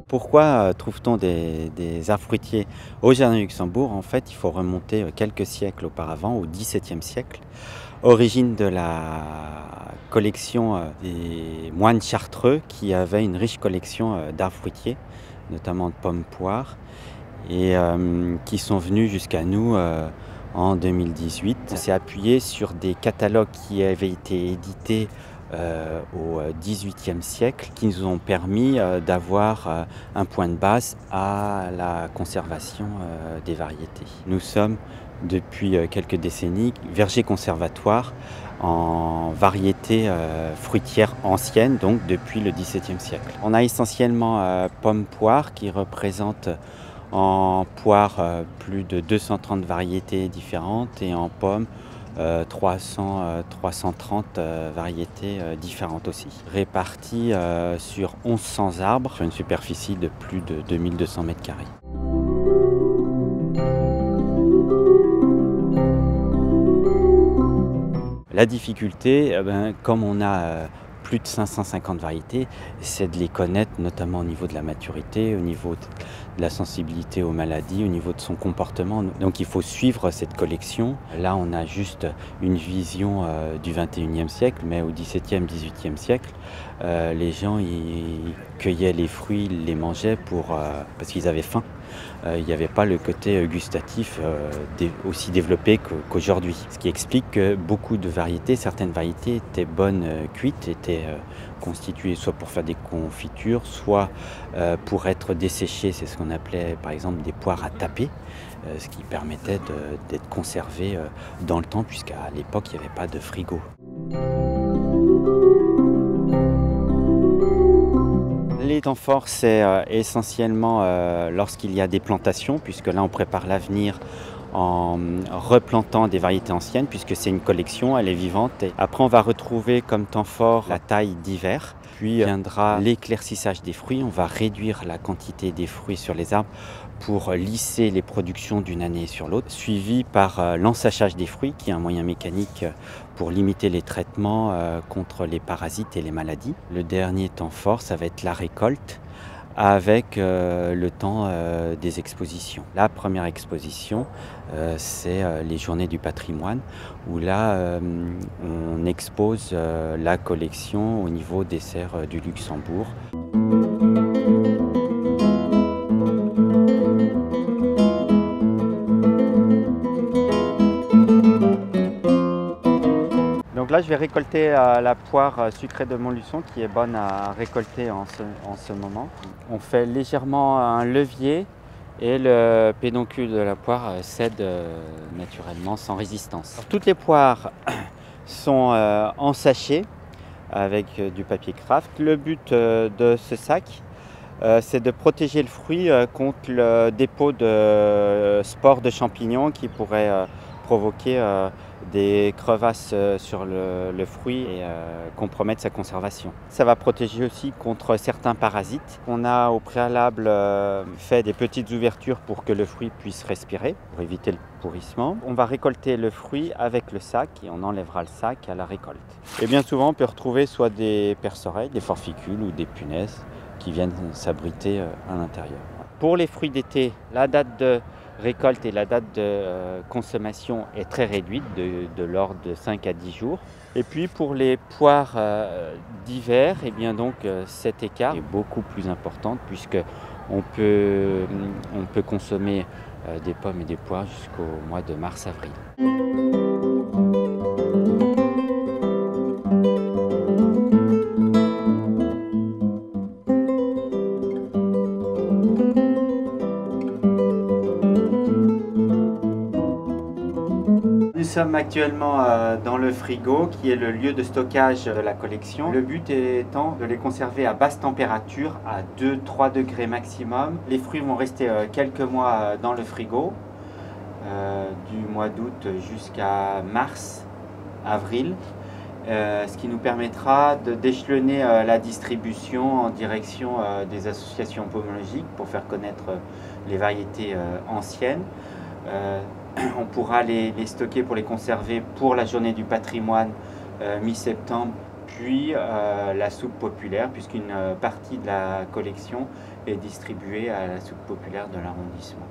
Pourquoi trouve-t-on des arbres fruitiers au Jardin du Luxembourg? En fait, il faut remonter quelques siècles auparavant, au XVIIe siècle, origine de la collection des moines chartreux qui avaient une riche collection d'arbres fruitiers, notamment de pommes poires, et qui sont venus jusqu'à nous en 2018. On s'est appuyé sur des catalogues qui avaient été édités au XVIIIe siècle, qui nous ont permis d'avoir un point de base à la conservation des variétés. Nous sommes depuis quelques décennies verger conservatoire en variétés fruitières anciennes, donc depuis le XVIIe siècle. On a essentiellement pommes poires qui représentent en poires plus de 230 variétés différentes et en pommes 330 variétés différentes aussi, réparties sur 1100 arbres sur une superficie de plus de 2200 mètres carrés. La difficulté, comme on a plus de 550 variétés, c'est de les connaître, notamment au niveau de la maturité, au niveau de la sensibilité aux maladies, au niveau de son comportement. Donc il faut suivre cette collection. Là, on a juste une vision du 21e siècle, mais au 17e, 18e siècle, les gens ils cueillaient les fruits, ils les mangeaient parce qu'ils avaient faim. Il n'y avait pas le côté gustatif aussi développé qu'aujourd'hui. Ce qui explique que beaucoup de variétés, certaines variétés étaient bonnes cuites, étaient constituées soit pour faire des confitures, soit pour être desséchées. C'est ce qu'on appelait par exemple des poires à taper, ce qui permettait d'être conservées dans le temps, puisqu'à l'époque il n'y avait pas de frigo. Les temps forts, c'est essentiellement lorsqu'il y a des plantations, puisque là on prépare l'avenir en replantant des variétés anciennes, puisque c'est une collection, elle est vivante. Et après on va retrouver comme temps fort la taille d'hiver, puis viendra l'éclaircissage des fruits. On va réduire la quantité des fruits sur les arbres pour lisser les productions d'une année sur l'autre, suivi par l'ensachage des fruits, qui est un moyen mécanique pour limiter les traitements contre les parasites et les maladies. Le dernier temps fort, ça va être la récolte, avec le temps des expositions. La première exposition, c'est les Journées du patrimoine, où là, on expose la collection au niveau des serres du Luxembourg. Donc là, je vais récolter la poire sucrée de Montluçon, qui est bonne à récolter en ce moment. On fait légèrement un levier et le pédoncule de la poire cède naturellement sans résistance. Alors, toutes les poires sont en sachet avec du papier craft. Le but de ce sac, c'est de protéger le fruit contre le dépôt de spores de champignons qui pourraient provoquer des crevasses sur le fruit et compromettre sa conservation. Ça va protéger aussi contre certains parasites. On a au préalable fait des petites ouvertures pour que le fruit puisse respirer, pour éviter le pourrissement. On va récolter le fruit avec le sac et on enlèvera le sac à la récolte. Et bien souvent, on peut retrouver soit des perce-oreilles, des forficules ou des punaises qui viennent s'abriter à l'intérieur. Pour les fruits d'été, la date de récolte et la date de consommation est très réduite, de l'ordre de 5 à 10 jours. Et puis pour les poires d'hiver, eh bien donc cet écart est beaucoup plus important, puisque on peut consommer des pommes et des poires jusqu'au mois de mars-avril. Nous sommes actuellement dans le frigo, qui est le lieu de stockage de la collection. Le but étant de les conserver à basse température, à 2-3 degrés maximum. Les fruits vont rester quelques mois dans le frigo, du mois d'août jusqu'à mars, avril. Ce qui nous permettra d'échelonner la distribution en direction des associations pomologiques pour faire connaître les variétés anciennes. On pourra les stocker pour les conserver pour la journée du patrimoine mi-septembre puis la soupe populaire, puisqu'une partie de la collection est distribuée à la soupe populaire de l'arrondissement.